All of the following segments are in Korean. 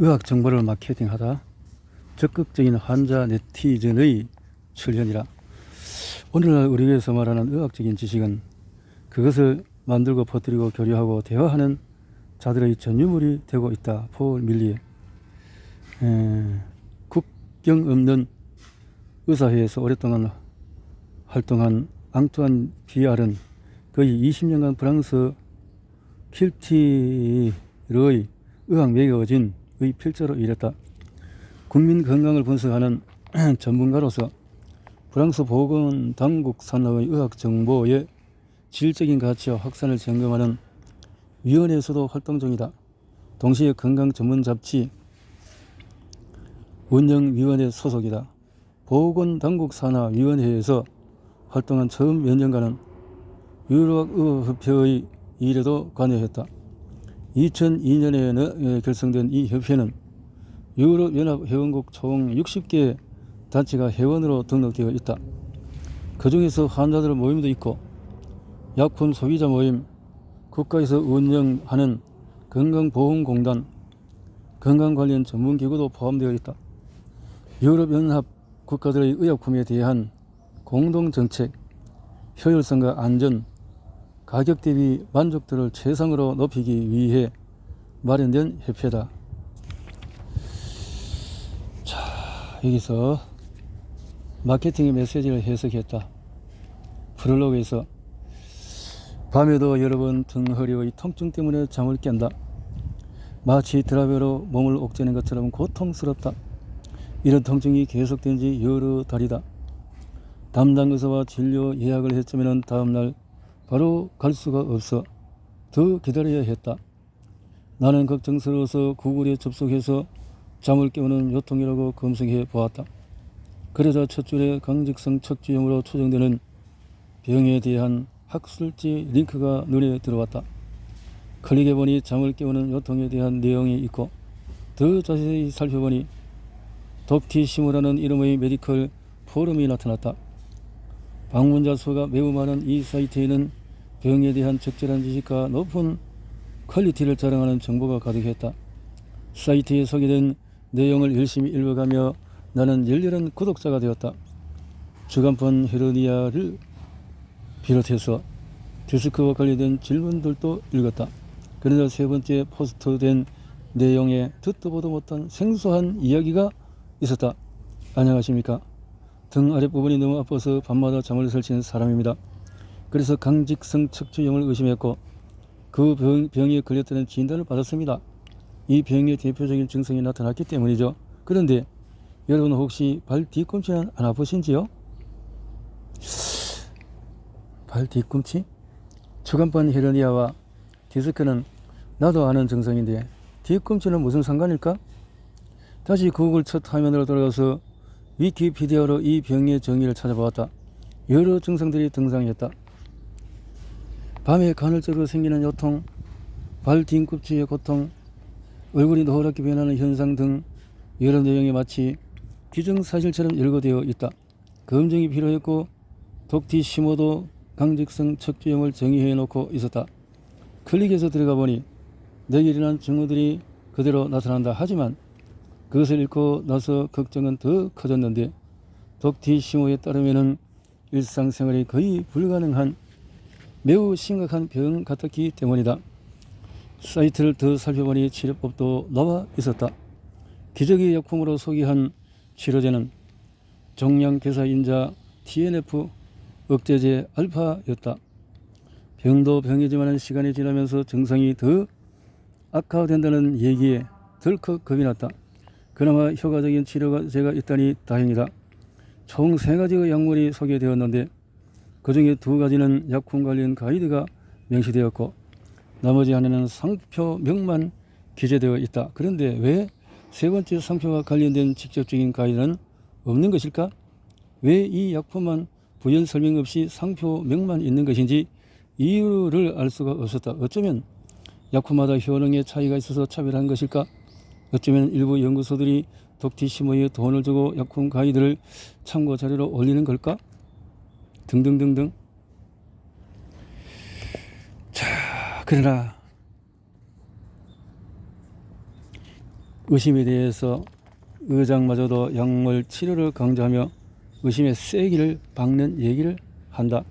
의학 정보를 마케팅하다 적극적인 환자 네티즌의 출현이라. 오늘날 우리 교회에서 말하는 의학적인 지식은 그것을 만들고 퍼뜨리고 교류하고 대화하는 자들의 전유물이 되고 있다. 폴 밀리의 국경 없는 의사회에서 오랫동안 활동한 앙투안 비알은 거의 20년간 프랑스 킬티르의 의학 매거진의 필자로 일했다. 국민 건강을 분석하는 전문가로서 프랑스 보건당국 산하의 의학 정보의 질적인 가치와 확산을 점검하는 위원회에서도 활동 중이다. 동시에 건강 전문 잡지 운영위원회 소속이다. 보건당국 산하위원회에서 활동한 처음 몇 년간은 유럽의학협회의 일에도 관여했다. 2002년에 결성된 이 협회는 유럽연합회원국 총 60개 단체가 회원으로 등록되어 있다. 그 중에서 환자들 모임도 있고 약품 소비자 모임, 국가에서 운영하는 건강보험공단, 건강관련 전문기구도 포함되어 있다. 유럽연합 국가들의 의약품에 대한 공동정책, 효율성과 안전, 가격 대비 만족도를 최상으로 높이기 위해 마련된 협회다. 자, 여기서 마케팅의 메시지를 해석했다. 프롤로그에서 밤에도 여러 번 등 허리의 통증 때문에 잠을 깬다. 마치 드라이버로 몸을 옥죄는 것처럼 고통스럽다. 이런 통증이 계속된 지 여러 달이다. 담당 의사와 진료 예약을 했지만 다음날 바로 갈 수가 없어 더 기다려야 했다. 나는 걱정스러워서 구글에 접속해서 잠을 깨우는 요통이라고 검색해 보았다. 그러자 첫 줄에 강직성 척추염으로 추정되는 병에 대한 학술지 링크가 눈에 들어왔다. 클릭해보니 잠을 깨우는 요통에 대한 내용이 있고 더 자세히 살펴보니 독티시모라는 이름의 메디컬 포럼이 나타났다. 방문자 수가 매우 많은 이 사이트에는 병에 대한 적절한 지식과 높은 퀄리티를 자랑하는 정보가 가득했다. 사이트에 소개된 내용을 열심히 읽어가며 나는 열렬한 구독자가 되었다. 주간판 헤르니아를 비롯해서 디스크와 관련된 질문들도 읽었다. 그러나 세 번째 포스트된 내용에 듣도 보도 못한 생소한 이야기가 있었다. 안녕하십니까. 등 아랫부분이 너무 아파서 밤마다 잠을 설치는 사람입니다. 그래서 강직성 척추염을 의심했고 그 병에 걸렸다는 진단을 받았습니다. 이 병의 대표적인 증상이 나타났기 때문이죠. 그런데 여러분 혹시 발 뒤꿈치는 안 아프신지요? 발 뒤꿈치? 주간판 헤르니아와 디스크는 나도 아는 증상인데 뒤꿈치는 무슨 상관일까? 다시 구글 첫 화면으로 돌아가서 위키피디아로 이 병의 정의를 찾아보았다. 여러 증상들이 등장했다. 밤에 간헐적으로 생기는 요통, 발 뒤꿈치의 고통, 얼굴이 노랗게 변하는 현상 등 여러 내용이 마치 기정사실처럼 열거되어 있다. 검증이 필요했고 독티시모도 강직성 척추염을 정의해놓고 있었다. 클릭해서 들어가 보니 내게 일어난 증후들이 그대로 나타난다. 하지만 그것을 읽고 나서 걱정은 더 커졌는데 독티시모에 따르면 일상생활이 거의 불가능한 매우 심각한 병 같았기 때문이다. 사이트를 더 살펴보니 치료법도 나와 있었다. 기적의 약품으로 소개한 치료제는 종양괴사인자 TNF 억제제 알파였다. 병도 병이지만 시간이 지나면서 증상이 더 악화된다는 얘기에 덜컥 겁이 났다. 그나마 효과적인 치료제가 있다니 다행이다. 총 3가지의 약물이 소개되었는데 그 중에 2가지는 약품 관련 가이드가 명시되었고 나머지 하나는 상표명만 기재되어 있다. 그런데 왜 세 번째 상표와 관련된 직접적인 가이드는 없는 것일까? 왜 이 약품만 부연 설명 없이 상표명만 있는 것인지 이유를 알 수가 없었다. 어쩌면 약품마다 효능에 차이가 있어서 차별한 것일까? 어쩌면 일부 연구소들이 독티시모에 돈을 주고 약품 가이드를 참고 자료로 올리는 걸까? 등등등등. 자, 그러나 의심에 대해서 의장마저도 약물 치료를 강조하며 의심의 세기를 박는 얘기를 한다.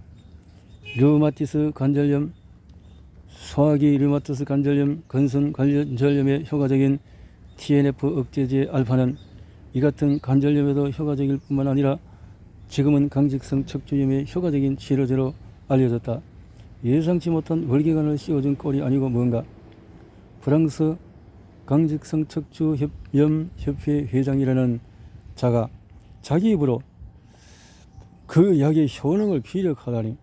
류마티스 관절염, 소화기 류마티스 관절염, 근성 관절염의 효과적인 TNF 억제제 알파는 이 같은 관절염에도 효과적일 뿐만 아니라 지금은 강직성 척추염의 효과적인 치료제로 알려졌다. 예상치 못한 월계관을 씌워준 꼴이 아니고 뭔가. 프랑스 강직성 척추염 협회 회장이라는 자가 자기 입으로 그 약의 효능을 피력하다니.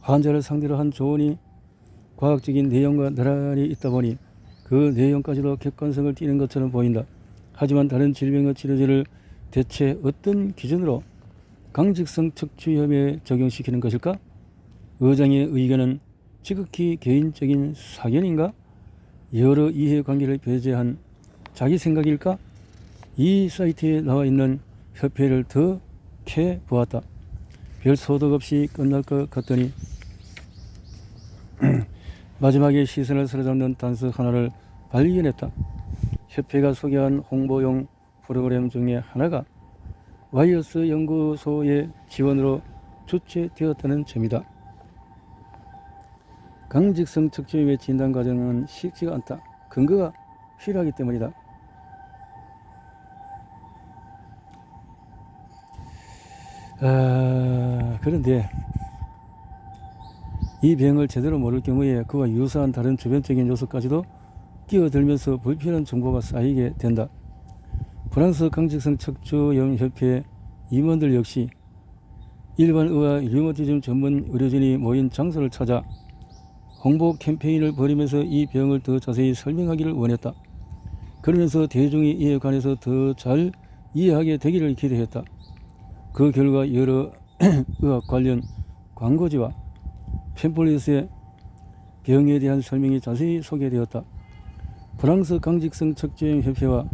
환자를 상대로 한 조언이 과학적인 내용과 나란히 있다 보니 그 내용까지도 객관성을 띠는 것처럼 보인다. 하지만 다른 질병의 치료제를 대체 어떤 기준으로 강직성 척추염에 적용시키는 것일까? 의장의 의견은 지극히 개인적인 사견인가? 여러 이해관계를 배제한 자기 생각일까? 이 사이트에 나와 있는 협회를 더 캐보았다. 별 소득 없이 끝날 것 같더니 마지막에 시선을 사로잡는 단서 하나를 발견했다. 협회가 소개한 홍보용 프로그램 중에 하나가 와이어스 연구소의 지원으로 주최되었다는 점이다. 강직성 척추염의 진단 과정은 쉽지가 않다. 근거가 필요하기 때문이다. 그런데 이 병을 제대로 모를 경우에 그와 유사한 다른 주변적인 요소까지도 끼어들면서 불필요한 정보가 쌓이게 된다. 프랑스 강직성 척추염 협회 임원들 역시 일반 의와 류마티즘 전문 의료진이 모인 장소를 찾아 홍보 캠페인을 벌이면서 이 병을 더 자세히 설명하기를 원했다. 그러면서 대중이 이에 관해서 더 잘 이해하게 되기를 기대했다. 그 결과 여러 의학 관련 광고지와 팸플릿에 병에 대한 설명이 자세히 소개되었다. 프랑스 강직성 척추염 협회와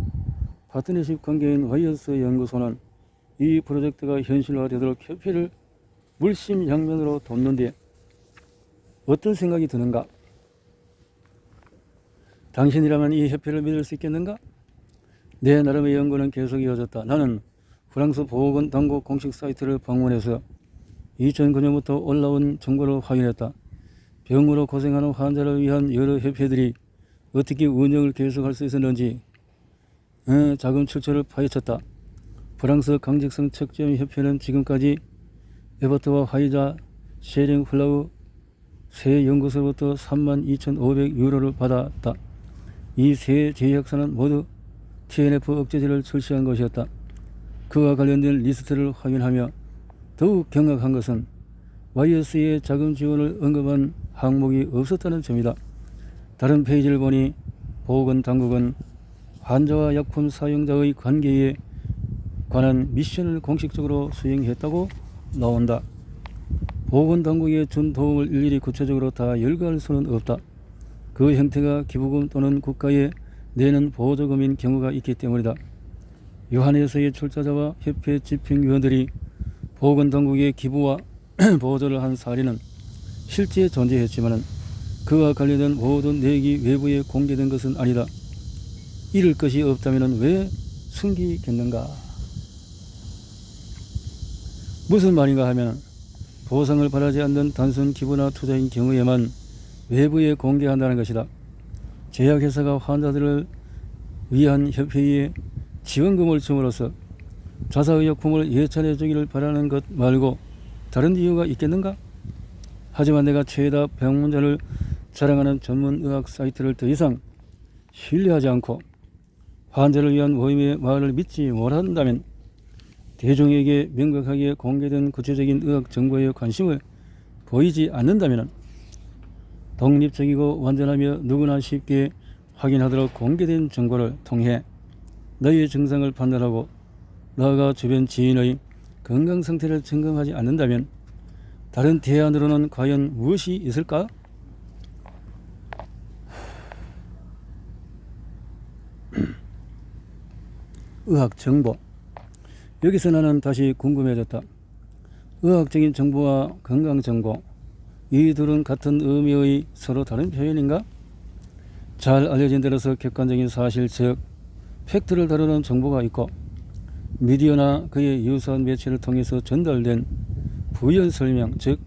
파트너십 관계인 와이어스 연구소는 이 프로젝트가 현실화되도록 협회를 물심양면으로 돕는데 어떤 생각이 드는가? 당신이라면 이 협회를 믿을 수 있겠는가? 내 나름의 연구는 계속 이어졌다. 나는 프랑스 보건당국 공식 사이트를 방문해서 2009년부터 올라온 정보를 확인했다. 병으로 고생하는 환자를 위한 여러 협회들이 어떻게 운영을 계속할 수 있었는지 자금 출처를 파헤쳤다. 프랑스 강직성 척추염 협회는 지금까지 에버트와 화이자, 쉐링 플라우 세 연구소로부터 32,500유로를 받았다. 이 세 제약사는 모두 TNF 억제제를 출시한 것이었다. 그와 관련된 리스트를 확인하며 더욱 경악한 것은 와이어스의 자금 지원을 언급한 항목이 없었다는 점이다. 다른 페이지를 보니 보건당국은 환자와 약품 사용자의 관계에 관한 미션을 공식적으로 수행했다고 나온다. 보건당국에 준 도움을 일일이 구체적으로 다 열거할 수는 없다. 그 형태가 기부금 또는 국가에 내는 보조금인 경우가 있기 때문이다. 유한에서의 출자자와 협회 집행위원들이 보건당국의 기부와 보조를 한 사례는 실제 존재했지만 그와 관련된 모든 내역이 외부에 공개된 것은 아니다. 잃을 것이 없다면 왜 숨기겠는가? 무슨 말인가 하면 보상을 바라지 않는 단순 기부나 투자인 경우에만 외부에 공개한다는 것이다. 제약회사가 환자들을 위한 협회에 지원금을 줌으로써 자사의약품을 예찬해 주기를 바라는 것 말고 다른 이유가 있겠는가? 하지만 내가 최다 병문자를 자랑하는 전문의학 사이트를 더 이상 신뢰하지 않고 환자를 위한 모임의 말을 믿지 못한다면 대중에게 명백하게 공개된 구체적인 의학 정보에 관심을 보이지 않는다면 독립적이고 완전하며 누구나 쉽게 확인하도록 공개된 정보를 통해 너의 증상을 판단하고 나아가 주변 지인의 건강 상태를 점검하지 않는다면 다른 대안으로는 과연 무엇이 있을까? 의학 정보. 여기서 나는 다시 궁금해졌다. 의학적인 정보와 건강 정보, 이 둘은 같은 의미의 서로 다른 표현인가? 잘 알려진 데로서 객관적인 사실, 즉 팩트를 다루는 정보가 있고 미디어나 그의 유사한 매체를 통해서 전달된 부연 설명, 즉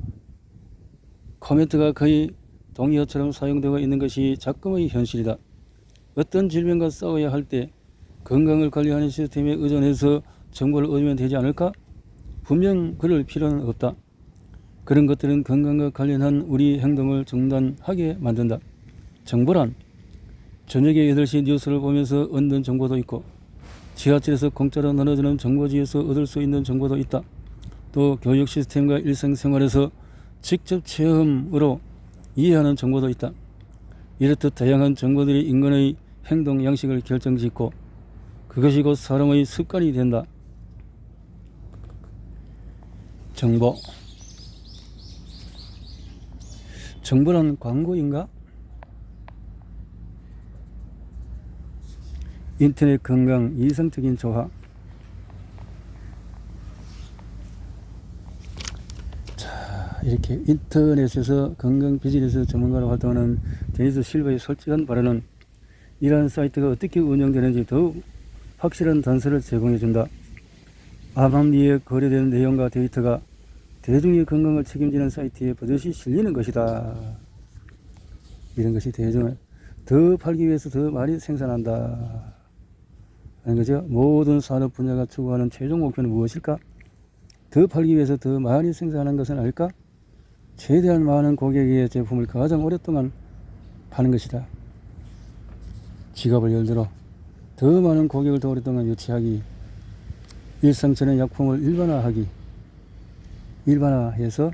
코멘트가 거의 동의어처럼 사용되고 있는 것이 작금의 현실이다. 어떤 질병과 싸워야 할 때 건강을 관리하는 시스템에 의존해서 정보를 얻으면 되지 않을까? 분명 그럴 필요는 없다. 그런 것들은 건강과 관련한 우리 행동을 중단하게 만든다. 정보란 저녁에 8시 뉴스를 보면서 얻는 정보도 있고 지하철에서 공짜로 나눠주는 정보지에서 얻을 수 있는 정보도 있다. 또 교육 시스템과 일상생활에서 직접 체험으로 이해하는 정보도 있다. 이렇듯 다양한 정보들이 인간의 행동 양식을 결정짓고 그것이 곧 사람의 습관이 된다. 정보란 광고인가? 인터넷 건강 이성적인 조화. 자, 이렇게 인터넷에서 건강 비즈니스 전문가로 활동하는 데니스 실버의 솔직한 발언은 이러한 사이트가 어떻게 운영되는지 더욱 확실한 단서를 제공해준다. 암암리에 거래되는 내용과 데이터가 대중의 건강을 책임지는 사이트에 버젓이 실리는 것이다. 이런 것이 대중을 더 팔기 위해서 더 많이 생산한다 하는 거죠. 모든 산업 분야가 추구하는 최종 목표는 무엇일까? 더 팔기 위해서 더 많이 생산하는 것은 아닐까? 최대한 많은 고객의 제품을 가장 오랫동안 파는 것이다. 지갑을 예를 들어 더 많은 고객을 더 오랫동안 유치하기, 일상처럼 약품을 일반화해서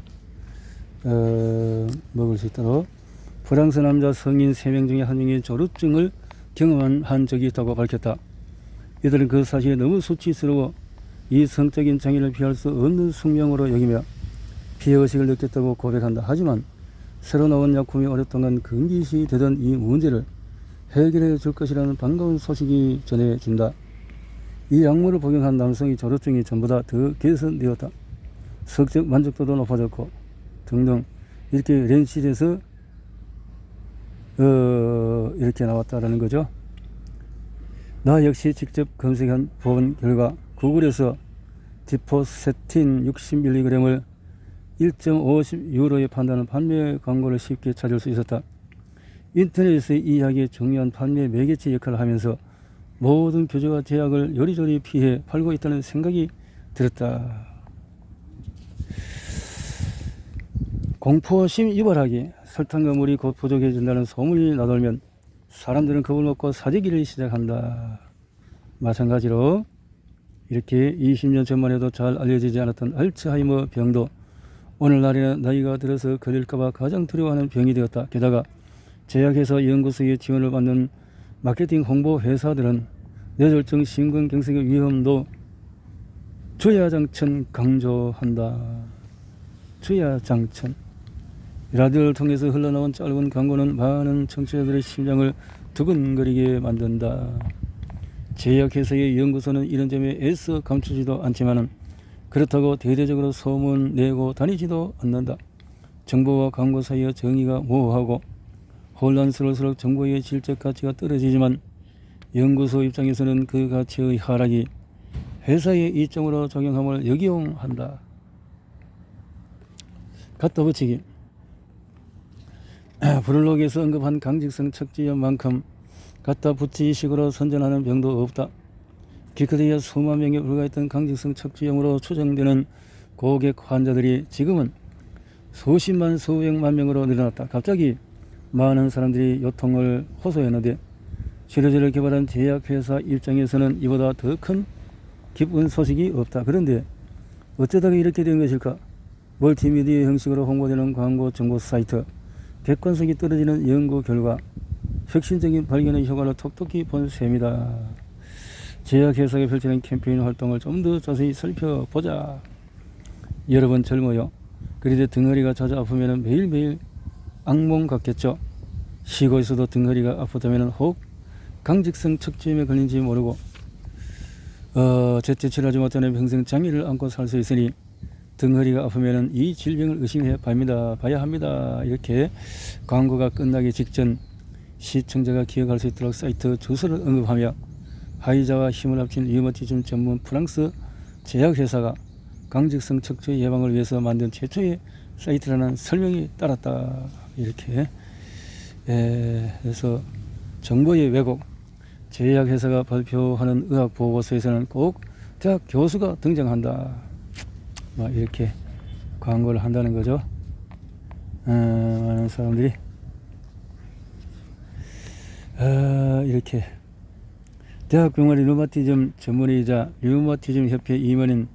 먹을 수 있도록. 프랑스 남자 성인 3명 중에 1명이 조루증을 경험한 적이 있다고 밝혔다. 이들은 그 사실이 너무 수치스러워 이 성적인 장애를 피할 수 없는 숙명으로 여기며 피해의식을 느꼈다고 고백한다. 하지만 새로 나온 약품이 오랫동안 금기시 되던 이 문제를 해결해 줄 것이라는 반가운 소식이 전해진다. 이 약물을 복용한 남성의 조루증이 전보다 더 개선되었다. 성적 만족도도 높아졌고 등등 이렇게 렌실에서 이렇게 나왔다라는 거죠. 나 역시 직접 검색한 본 결과 구글에서 디포세틴 60mg을 1.50유로에 판다는 판매 광고를 쉽게 찾을 수 있었다. 인터넷에서 이 약이 중요한 판매 매개체 역할을 하면서 모든 규제와 제약을 요리조리 피해 팔고 있다는 생각이 들었다. 공포심 유발하기, 설탕과 물이 곧 부족해진다는 소문이 나돌면 사람들은 겁을 먹고 사재기를 시작한다. 마찬가지로 이렇게 20년 전만 해도 잘 알려지지 않았던 알츠하이머 병도 오늘날에는 나이가 들어서 걸릴까봐 가장 두려워하는 병이 되었다. 게다가 제약회사 연구소의 지원을 받는 마케팅 홍보 회사들은 뇌졸중 심근경색의 위험도 주야장천 강조한다. 주야장천. 라디오를 통해서 흘러나온 짧은 광고는 많은 청취자들의 심장을 두근거리게 만든다. 제약회사의 연구소는 이런 점에 애써 감추지도 않지만 그렇다고 대대적으로 소문 내고 다니지도 않는다. 정보와 광고 사이의 정의가 모호하고 혼란스러울수록 정보의 질적 가치가 떨어지지만 연구소 입장에서는 그 가치의 하락이 회사의 이점으로 작용함을 역이용한다. 갖다 붙이기. 블로그에서 언급한 강직성 척지염만큼 갖다 붙이식으로 선전하는 병도 없다. 기껏해야 수만 명에 불과했던 강직성 척지염으로 추정되는 고객 환자들이 지금은 수십만 수백만 명으로 늘어났다. 갑자기 많은 사람들이 요통을 호소했는데 치료제를 개발한 제약회사 입장에서는 이보다 더 큰 기쁜 소식이 없다. 그런데 어쩌다가 이렇게 된 것일까? 멀티미디어 형식으로 홍보되는 광고 정보 사이트, 객관성이 떨어지는 연구 결과, 혁신적인 발견의 효과를 톡톡히 본 셈이다. 제약회사가 펼치는 캠페인 활동을 좀 더 자세히 살펴보자. 여러분 젊어요. 그런데 등허리가 자주 아프면 매일매일 악몽 같겠죠. 쉬고 있어도 등허리가 아프다면 혹 강직성 척지염에 걸린지 모르고 제때 치료하지 못하는 평생 장애를 안고 살 수 있으니 등허리가 아프면 이 질병을 의심해 봐야 합니다. 이렇게 광고가 끝나기 직전 시청자가 기억할 수 있도록 사이트 주소를 언급하며 화이자와 힘을 합친 류마티즘 전문 프랑스 제약회사가 강직성 척추 예방을 위해서 만든 최초의 사이트라는 설명이 따랐다. 이렇게. 그래서 정보의 왜곡, 제약회사가 발표하는 의학 보고서에서는 꼭 대학 교수가 등장한다. 이렇게 광고를 한다는 거죠. 많은 사람들이 이렇게 대학병원의 류마티즘 전문의이자 류마티즘 협회 임원인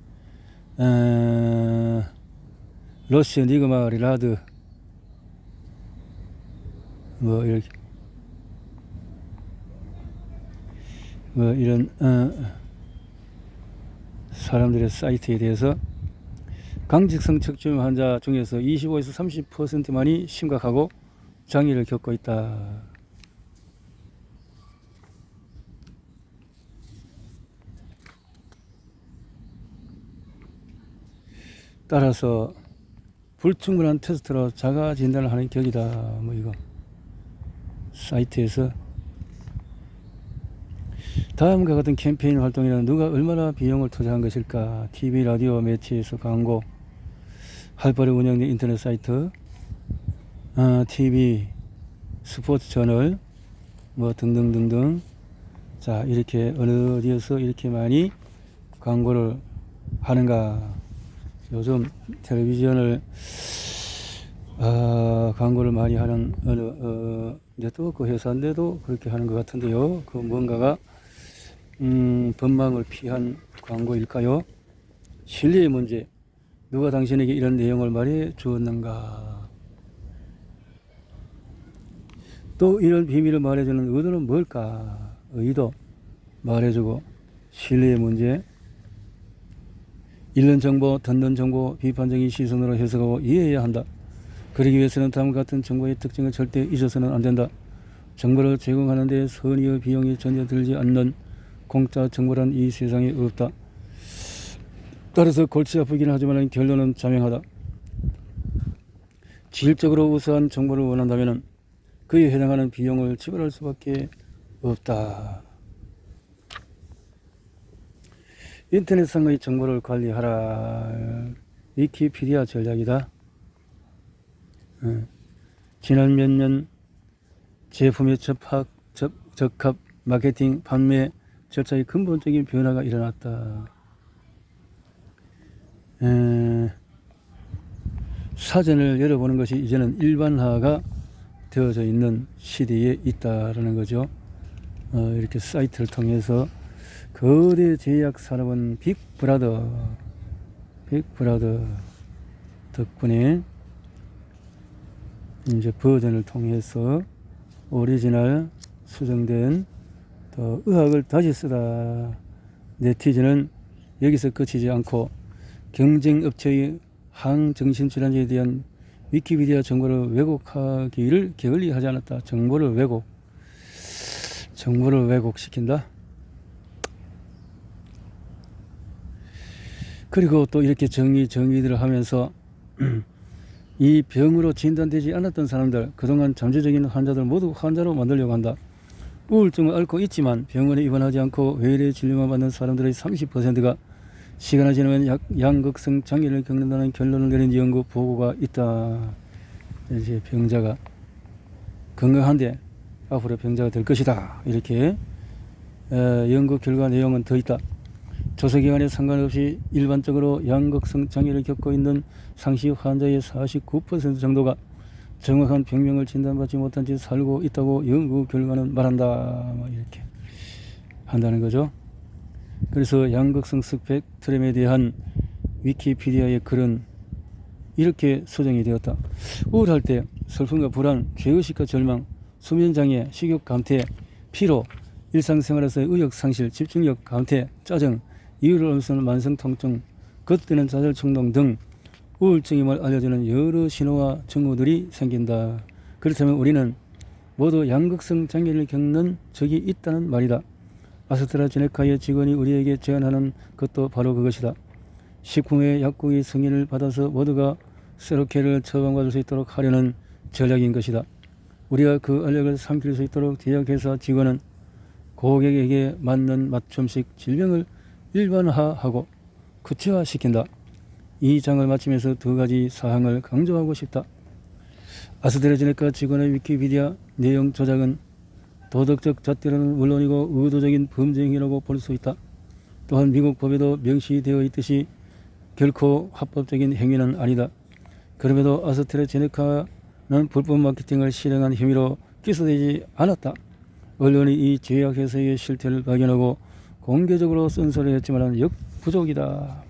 러시아 니그마 리라드 이렇게 이런 사람들의 사이트에 대해서 강직성 척추염 환자 중에서 25에서 30%만이 심각하고 장애를 겪고 있다. 따라서 불충분한 테스트로 자가 진단을 하는 격이다. 이거 사이트에서 다음과 같은 캠페인 활동에는 누가 얼마나 비용을 투자한 것일까? TV, 라디오, 매체에서 광고, 활발히 운영된 인터넷 사이트, TV, 스포츠 채널, 등등등등. 자, 이렇게 어느 어디에서 이렇게 많이 광고를 하는가? 요즘 텔레비전을 광고를 많이 하는 어느 네트워크 회사인데도 그렇게 하는 것 같은데요. 그 뭔가가 법망을 피한 광고일까요? 신뢰의 문제. 누가 당신에게 이런 내용을 말해 주었는가? 또 이런 비밀을 말해주는 의도는 뭘까? 의도 말해주고 신뢰의 문제. 읽는 정보, 듣는 정보 비판적인 시선으로 해석하고 이해해야 한다. 그러기 위해서는 다음과 같은 정보의 특징을 절대 잊어서는 안 된다. 정보를 제공하는 데 선의의 비용이 전혀 들지 않는 공짜 정보란 이 세상에 없다. 따라서 골치 아프긴 하지만 결론은 자명하다. 질적으로 우수한 정보를 원한다면 그에 해당하는 비용을 지불할 수밖에 없다. 인터넷상의 정보를 관리하라. 위키피디아 전략이다. 지난 몇 년 제품의 적합 마케팅 판매 절차의 근본적인 변화가 일어났다. 사전을 열어보는 것이 이제는 일반화가 되어져 있는 시대에 있다라는 거죠. 이렇게 사이트를 통해서 거대 제약 산업은 빅브라더 덕분에 이제 버전을 통해서 오리지널 수정된 더 의학을 다시 쓰다. 네티즌은 여기서 그치지 않고 경쟁업체의 항정신질환에 대한 위키피디아 정보를 왜곡하기를 게을리하지 않았다. 정보를 왜곡시킨다. 그리고 또 이렇게 정의들을 하면서 이 병으로 진단되지 않았던 사람들, 그동안 잠재적인 환자들 모두 환자로 만들려고 한다. 우울증을 앓고 있지만 병원에 입원하지 않고 외래 진료만 받는 사람들의 30%가 시간이 지나면 양극성 장애를 겪는다는 결론을 내린 연구 보고가 있다. 이제 병자가 건강한데 앞으로 병자가 될 것이다. 이렇게 연구 결과 내용은 더 있다. 조사기간에 상관없이 일반적으로 양극성 장애를 겪고 있는 상시 환자의 49% 정도가 정확한 병명을 진단받지 못한 채 살고 있다고 연구 결과는 말한다. 이렇게 한다는 거죠. 그래서 양극성 스펙트럼에 대한 위키피디아의 글은 이렇게 수정이 되었다. 우울할 때 슬픔과 불안, 죄의식과 절망, 수면장애, 식욕 감퇴, 피로, 일상생활에서의 의욕 상실, 집중력 감퇴, 짜증, 이유를 없애는 만성 통증, 겉드는 좌절 충동 등 우울증임을 알려주는 여러 신호와 증후들이 생긴다. 그렇다면 우리는 모두 양극성 장애를 겪는 적이 있다는 말이다. 아스트라제네카의 직원이 우리에게 제안하는 것도 바로 그것이다. 식품의 약국의 승인을 받아서 모두가 세로케를 처방받을 수 있도록 하려는 전략인 것이다. 우리가 그 알력을 삼킬 수 있도록 제약회사 직원은 고객에게 맞는 맞춤식 질병을 일반화하고 구체화시킨다. 이 장을 마치면서 두 가지 사항을 강조하고 싶다. 아스트라제네카 직원의 위키피디아 내용 조작은 도덕적 잣대로는 물론이고 의도적인 범죄 행위라고 볼 수 있다. 또한 미국 법에도 명시되어 있듯이 결코 합법적인 행위는 아니다. 그럼에도 아스트라제네카는 불법 마케팅을 실행한 혐의로 기소되지 않았다. 언론이 이 제약회사의 실태를 발견하고 공개적으로 쓴소리했지만 역부족이다.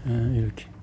이렇게.